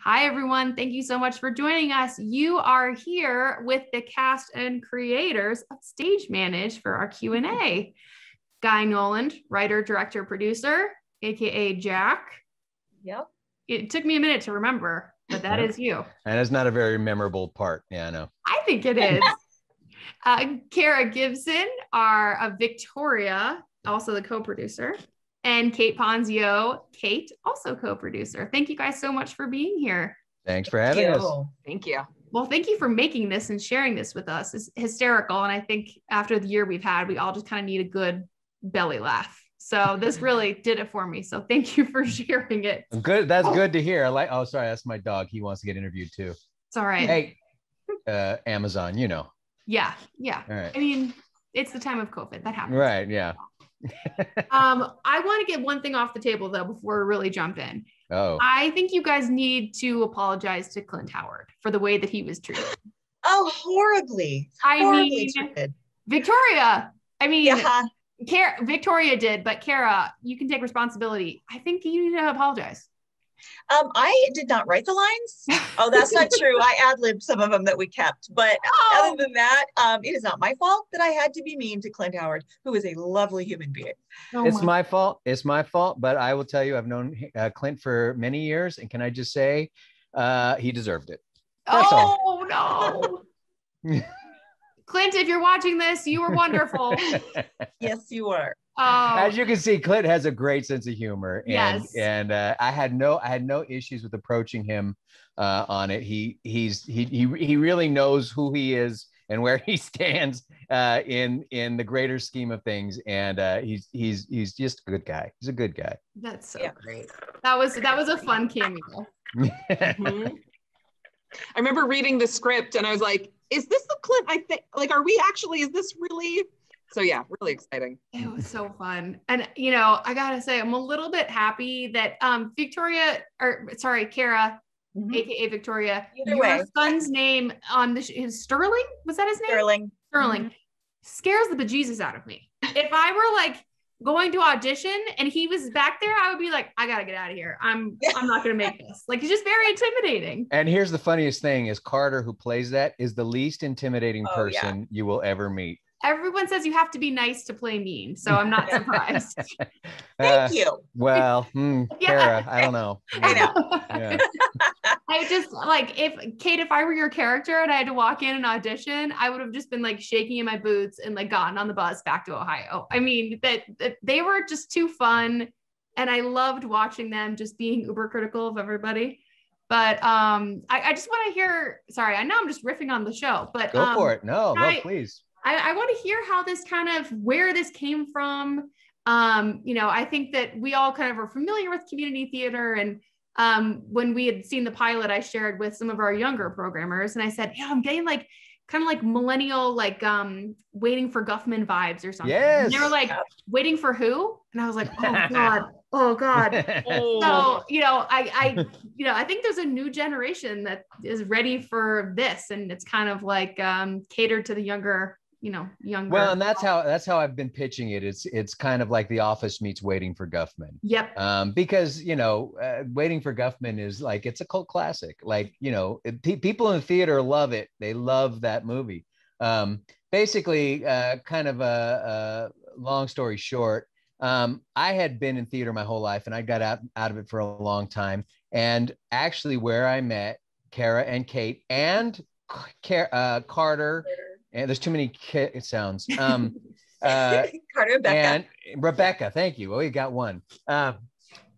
Hi, everyone. Thank you so much for joining us. You are here with the cast and creators of Stage Manage for our Q&A. Guy Noland, writer, director, producer, AKA Jack. Yep. It took me a minute to remember, but that is you. And it's not a very memorable part. Yeah, I know. I think it is. Kara Gibson, our Victoria, also the co-producer, and Kate Ponzio, Kate, also co-producer. Thank you guys so much for being here. Thanks for having us. Thank you. Well, thank you for making this and sharing this with us. It's hysterical. And I think after the year we've had, we all just kind of need a good belly laugh. So this really did it for me. So thank you for sharing it. Good. That's good to hear. Oh, sorry. That's my dog. He wants to get interviewed too. It's all right. Hey, Amazon, you know. Yeah. All right. I mean, it's the time of COVID. That happens. Right. Yeah. I want to get one thing off the table though, before we really jump in. Oh. I think you guys need to apologize to Clint Howard for the way that he was treated. Oh, horribly. Horribly treated. Victoria. I mean, yeah. Victoria did, but Kara, you can take responsibility. I think you need to apologize. I did not write the lines. Oh, that's not true. I ad-libbed some of them that we kept. But other than that, it is not my fault that I had to be mean to Clint Howard, who is a lovely human being. It's my fault. It's my fault. But I will tell you, I've known Clint for many years. And can I just say, he deserved it. That's all. No. Clint, if you're watching this, you were wonderful. Yes, you were. As you can see, Clint has a great sense of humor, and yes. and I had no issues with approaching him on it. He really knows who he is and where he stands in the greater scheme of things, and he's just a good guy. He's a good guy. That's so great. That was a fun cameo. Mm-hmm. I remember reading the script and I was like, is this the Clint I think, like, are we actually, is this really? So yeah, really exciting. It was so fun. And, you know, I got to say, I'm a little bit happy that Kara, AKA Victoria, your son's name on is Sterling? Was that his name? Sterling. Sterling. Scares the bejesus out of me. If I were like going to audition and he was back there, I would be like, I got to get out of here. I'm not going to make this. Like, he's just very intimidating. And here's the funniest thing is Carter, who plays that, is the least intimidating person you will ever meet. Everyone says you have to be nice to play mean, so I'm not surprised. Thank you. Well, Kara, I don't know. I know. Yeah. I just like, if I were your character and I had to walk in and audition, I would have just been like shaking in my boots and like gotten on the bus back to Ohio. I mean, that they were just too fun, and I loved watching them just being uber critical of everybody. But I just want to hear. Sorry, I know I'm just riffing on the show, but go for it. No, please. I want to hear how this where this came from. You know, I think that we all kind of are familiar with community theater. And when we had seen the pilot, I shared with some of our younger programmers and I said, yeah, I'm getting like kind of like millennial, like Waiting for Guffman vibes or something. Yes. And they were like, waiting for who? And I was like, oh God. So, you know, I think there's a new generation that is ready for this. And it's kind of like catered to the younger. Well, and that's how I've been pitching it. It's kind of like The Office meets Waiting for Guffman. Yep. Because Waiting for Guffman is like, it's a cult classic. Like, people in the theater love it. They love that movie. Basically, kind of a long story short, I had been in theater my whole life, and I got out of it for a long time. And actually, where I met Kara and Kate and Carter. And there's too many sounds. Carter and Becca. And Rebecca, thank you. Oh, you got one.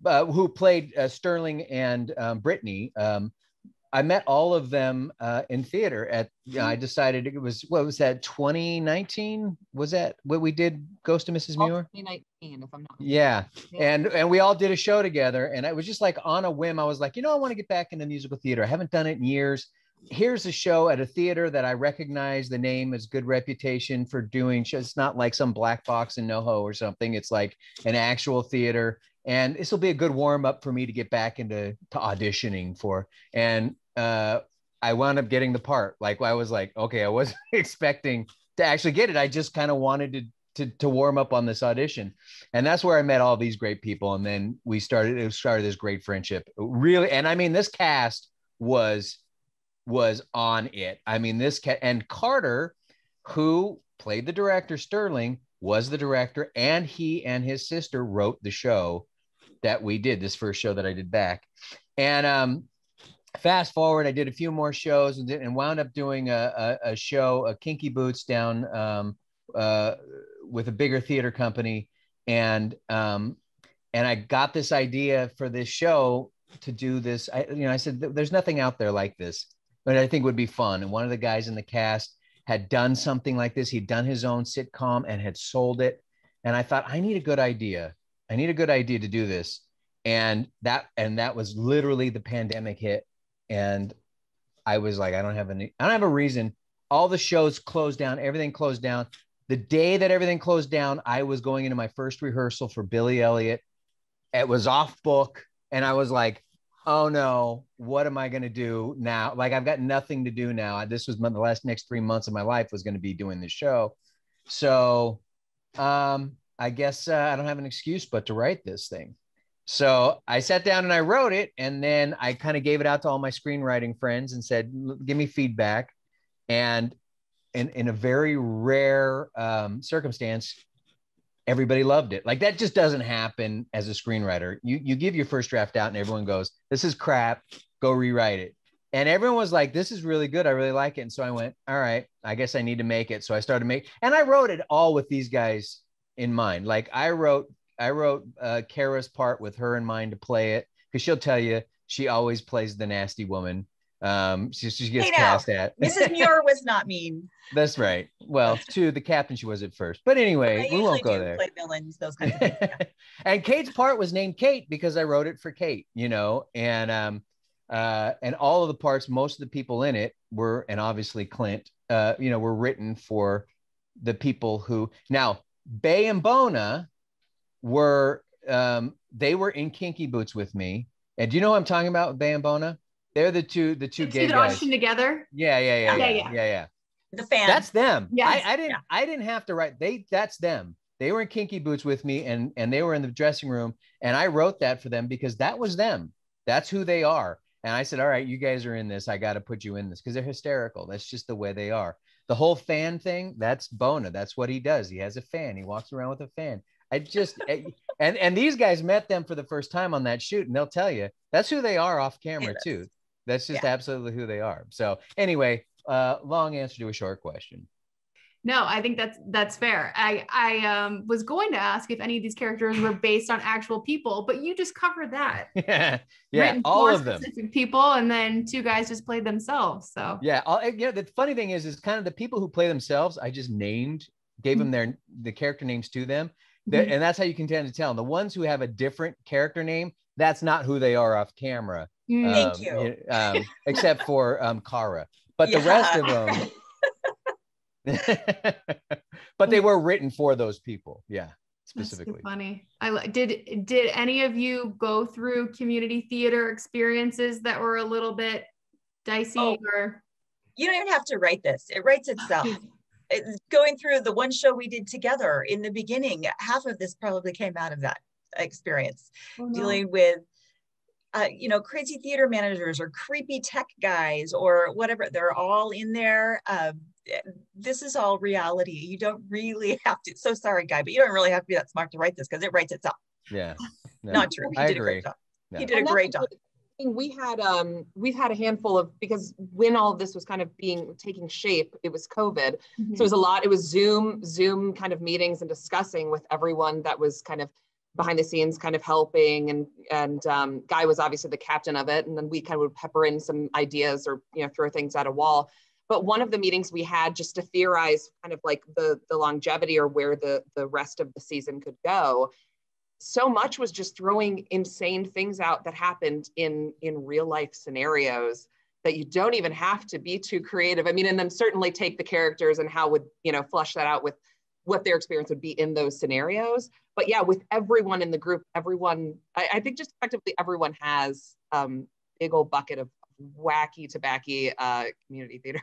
Who played Sterling and Brittany. I met all of them in theater I decided it was, what was that, 2019? Was that what we did, Ghost of Mrs. Muir? 2019, if I'm not mistaken. Yeah. And we all did a show together. And it was just like on a whim. I was like, I want to get back into musical theater. I haven't done it in years. Here's a show at a theater that I recognize the name, has good reputation for doing shows. It's not like some black box in NoHo or something. It's like an actual theater. And this will be a good warm up for me to get back into auditioning for. And I wound up getting the part. Like, I was like, okay, I wasn't expecting to actually get it. I just kind of wanted to warm up on this audition. And that's where I met all these great people. And then it started this great friendship. Really. And I mean, this cast was on it. I mean, and Carter, who played the director, Sterling, was the director, and he and his sister wrote the show that we did, this first show that I did back. And fast forward, I did a few more shows and wound up doing a show, a Kinky Boots, down with a bigger theater company. And I got this idea for this show to do this. I said, there's nothing out there like this, but I think would be fun. And one of the guys in the cast had done something like this. He'd done his own sitcom and had sold it. And I thought, I need a good idea. I need a good idea to do this. And that was literally the pandemic hit. And I was like, I don't have a reason. All the shows closed down. Everything closed down. The day that everything closed down, I was going into my first rehearsal for Billy Elliot. It was off book. And I was like, oh no, what am I going to do now? Like, I've got nothing to do now. This was the next 3 months of my life was going to be doing this show. So I guess I don't have an excuse but to write this thing. So I sat down and I wrote it, and then I kind of gave it out to all my screenwriting friends and said, give me feedback. And in a very rare circumstance, everybody loved it. Like, that just doesn't happen as a screenwriter. You give your first draft out and everyone goes, this is crap, go rewrite it. And everyone was like, this is really good, I really like it. And so I went, all right, I guess I need to make it. So I started and I wrote it all with these guys in mind. Like, I wrote Kara's part with her in mind to play it, because she'll tell you she always plays the nasty woman. She gets cast at. Mrs. Muir was not mean. That's right. Well, to the captain, she was at first. But anyway, we won't go there. Play villains, those kinds of things. Yeah. And Kate's part was named Kate because I wrote it for Kate, and all of the parts, most of the people in it were, and obviously Clint, were written for the people who. Now, Bay and Bona were they were in Kinky Boots with me. And do you know what I'm talking about, Bay and Bona? They're the two gay guys. Audition together. Yeah. The fan. That's them. Yes. I didn't have to write. That's them. They were in Kinky Boots with me, and they were in the dressing room, and I wrote that for them because that was them. That's who they are. And I said, all right, you guys are in this. I got to put you in this because they're hysterical. That's just the way they are. The whole fan thing, that's Bona. That's what he does. He has a fan. He walks around with a fan. And these guys met them for the first time on that shoot, and they'll tell you that's who they are off camera too. That's just absolutely who they are. So anyway, long answer to a short question. No, I think that's fair. I was going to ask if any of these characters were based on actual people, but you just covered that. Yeah, all of them. Specific people, and then two guys just played themselves. So yeah, the funny thing is kind of the people who play themselves, I just gave them the character names to them, and that's how you can tend to tell. And the ones who have a different character name, that's not who they are off camera. Thank you. Except for Kara, but the rest of them. But they were written for those people. Yeah, specifically. That's so funny. Did any of you go through community theater experiences that were a little bit dicey? Or you don't even have to write this. It writes itself. It's going through the one show we did together in the beginning, half of this probably came out of that experience. Dealing with crazy theater managers or creepy tech guys or whatever. They're all in there. This is all reality. You don't really have to. So sorry, Guy, but you don't really have to be that smart to write this because it writes itself. Yeah. No, not true. He did a great job. No. He did a great job. We've had a handful of, because when all of this was kind of taking shape, it was COVID. So it was Zoom kind of meetings and discussing with everyone that was kind of behind the scenes, kind of helping, and Guy was obviously the captain of it, and then we kind of would pepper in some ideas or throw things at a wall. But one of the meetings we had just to theorize kind of like the longevity or where the rest of the season could go, so much was just throwing insane things out that happened in real life scenarios that you don't even have to be too creative. I mean, and then certainly take the characters and how would flush that out with what their experience would be in those scenarios. But yeah, with everyone in the group, I think just effectively everyone has big old bucket of wacky tobacky community theater.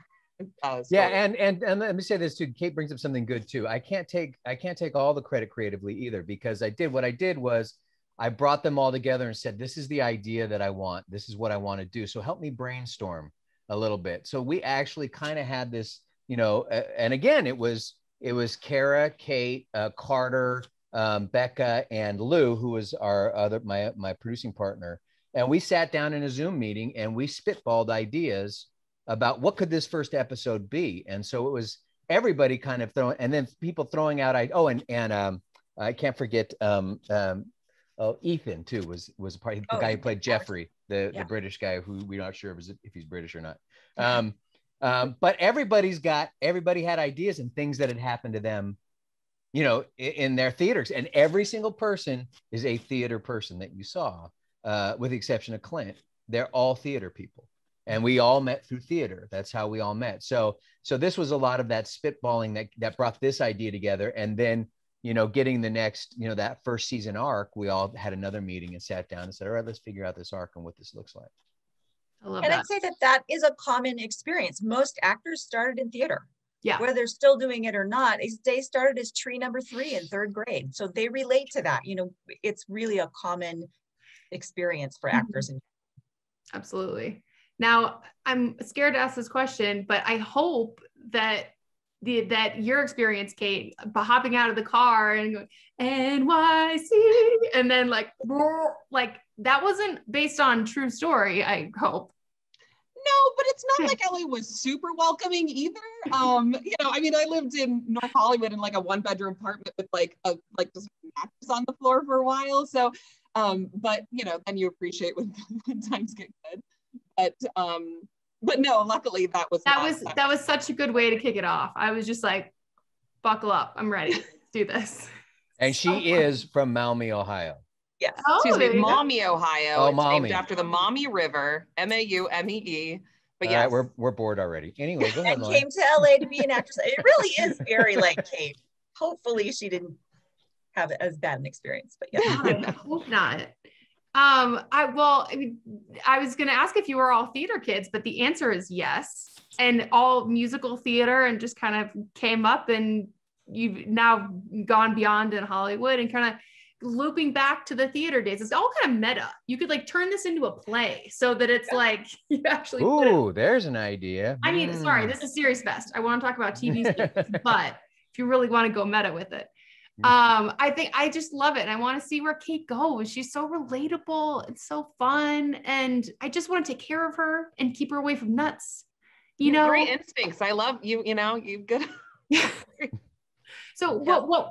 And let me say this too. Kate brings up something good too. I can't take all the credit creatively either, because what I did was I brought them all together and said, this is the idea that I want. This is what I want to do. So help me brainstorm a little bit. So we actually kind of had this, and again, it was Kara, Kate, Carter, Becca, and Lou, who was my producing partner. And we sat down in a Zoom meeting and we spitballed ideas about what could this first episode be. And so it was everybody kind of throwing, and then people throwing out, I can't forget, Ethan too was a part, the guy who played Jeffrey, the British guy who we're not sure if he's British or not. But everybody had ideas and things that had happened to them, in their theaters. And every single person is a theater person that you saw, with the exception of Clint. They're all theater people. And we all met through theater. That's how we all met. So this was a lot of that spitballing that brought this idea together. And then, getting the next, that first season arc, we all had another meeting and sat down and said, all right, let's figure out this arc and what this looks like. I love and that. I'd say that is a common experience. Most actors started in theater. Yeah. Whether they're still doing it or not, they started as tree number 3 in 3rd grade. So they relate to that. It's really a common experience for actors. Absolutely. Now, I'm scared to ask this question, but I hope that your experience, Kate, hopping out of the car and going NYC, and then like that wasn't based on true story, I hope. No, but it's not like LA was super welcoming either. I lived in North Hollywood in like a 1-bedroom apartment with just mattress on the floor for a while. So, but then you appreciate when times get good. But no, luckily that was such a good way to kick it off. I was just like, buckle up, I'm ready. Let's do this. And she is from Maumee, Ohio. Yes. Excuse me, Maumee, Ohio. Oh, it's Maumee. named after the Maumee River, Maumee. But yes, right, we're bored already. Anyway, go ahead. And came to LA to be an actress. It really is very like Kate. Hopefully, she didn't have as bad an experience, but yeah. I hope not. I was going to ask if you were all theater kids, but the answer is yes. And all musical theater, and just kind of came up, and you've now gone beyond in Hollywood and kind of looping back to the theater days. It's all kind of meta. You could like turn this into a play so that it's like you actually. Ooh, there's an idea. I mean, sorry, this is SeriesFest. I want to talk about TV series, but if you really want to go meta with it. I think I just love it, and I want to see where Kate goes. She's so relatable and so fun, and I just want to take care of her and keep her away from nuts. Great instincts. I love you. You good. So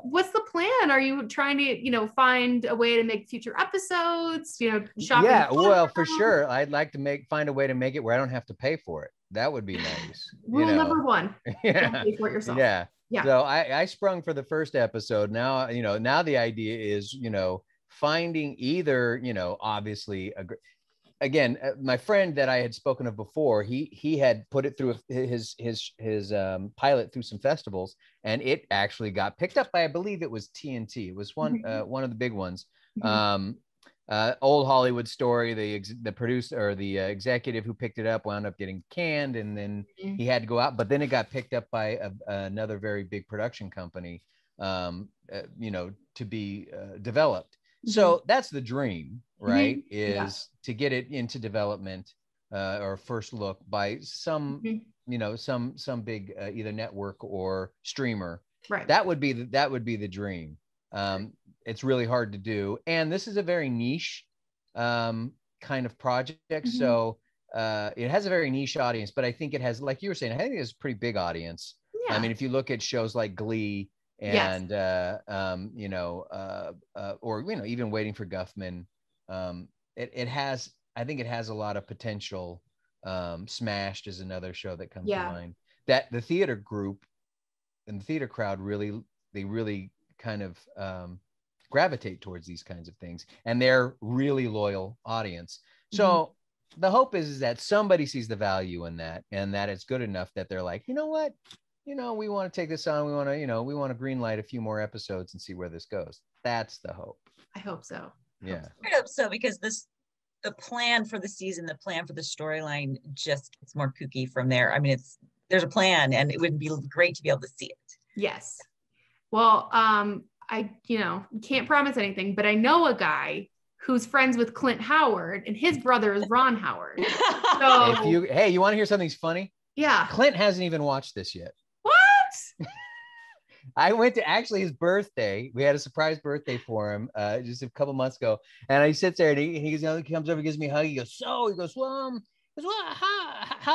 what's the plan? Are you trying to find a way to make future episodes? Shopping. Yeah, well, for sure. I'd like to find a way to make it where I don't have to pay for it. That would be nice. Rule number 1. Yeah. Don't pay for it yourself. Yeah. Yeah. So I sprung for the first episode. Now, now the idea is, finding either, obviously, again, my friend that I had spoken of before, he had put it through his pilot through some festivals, and it actually got picked up by, I believe it was TNT. It was one of the big ones. Old Hollywood Story. The producer or the executive who picked it up wound up getting canned, and then he had to go out. But then it got picked up by another very big production company, to be developed. So that's the dream, right? Is to get it into development or first look by some, some big either network or streamer. Right. That would be the dream. It's really hard to do, and this is a very niche kind of project. So it has a very niche audience, but I think it has, like you were saying, I think it's a pretty big audience. Yeah. I mean, if you look at shows like Glee and or even Waiting for Guffman, it has, I think it has a lot of potential. Smashed is another show that comes to mind, that the theater group and the theater crowd really kind of gravitate towards these kinds of things, and they're really loyal audience. So the hope is that somebody sees the value in that, and that it's good enough that they're like, you know what, we want to take this on. We want to green light a few more episodes and see where this goes. That's the hope. I hope so. Yeah. I hope so, because the plan for the season, the plan for the storyline just gets more kooky from there. I mean, there's a plan, and it would be great to be able to see it. Yes. Well, I can't promise anything, but I know a guy who's friends with Clint Howard, and his brother is Ron Howard. So Hey, you want to hear something funny? yeah. Clint hasn't even watched this yet. What? I went to actually his birthday. We had a surprise birthday for him just a couple months ago. And he sits there and he comes over, gives me a hug. He goes, how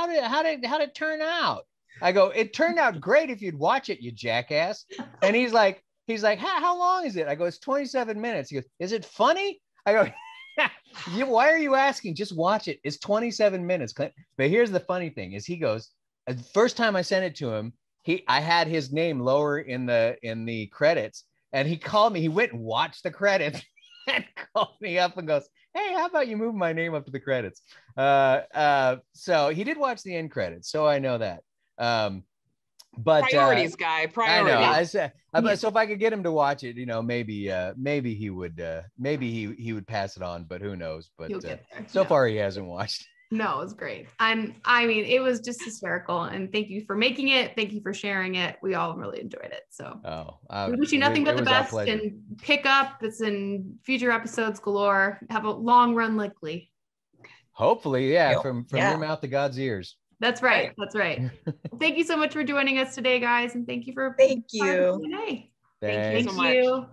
did it turn out? I go, it turned out great if you'd watch it, you jackass. And he's like, how long is it? I go, it's 27 minutes. He goes, is it funny? I go, why are you asking? Just watch it. It's 27 minutes. But here's the funny thing is he goes, the first time I sent it to him, I had his name lower in the credits, and he called me. He went and watched the credits and called me up and goes, hey, how about you move my name up to the credits? So he did watch the end credits. So I know that. But priorities, guy. Priorities. I know. I said, so if I could get him to watch it, maybe he would pass it on, but who knows? But so far he hasn't watched. No, it was great. I mean, it was just hysterical. And thank you for making it. Thank you for sharing it. We all really enjoyed it. So we wish you nothing but the best and pick up. It's in future episodes galore. Have a long run like Glee. Hopefully, yeah, from your mouth to God's ears. That's right. That's right. Thank you so much for joining us today, guys. And thank you for Thank you. Thank Thanks you so much.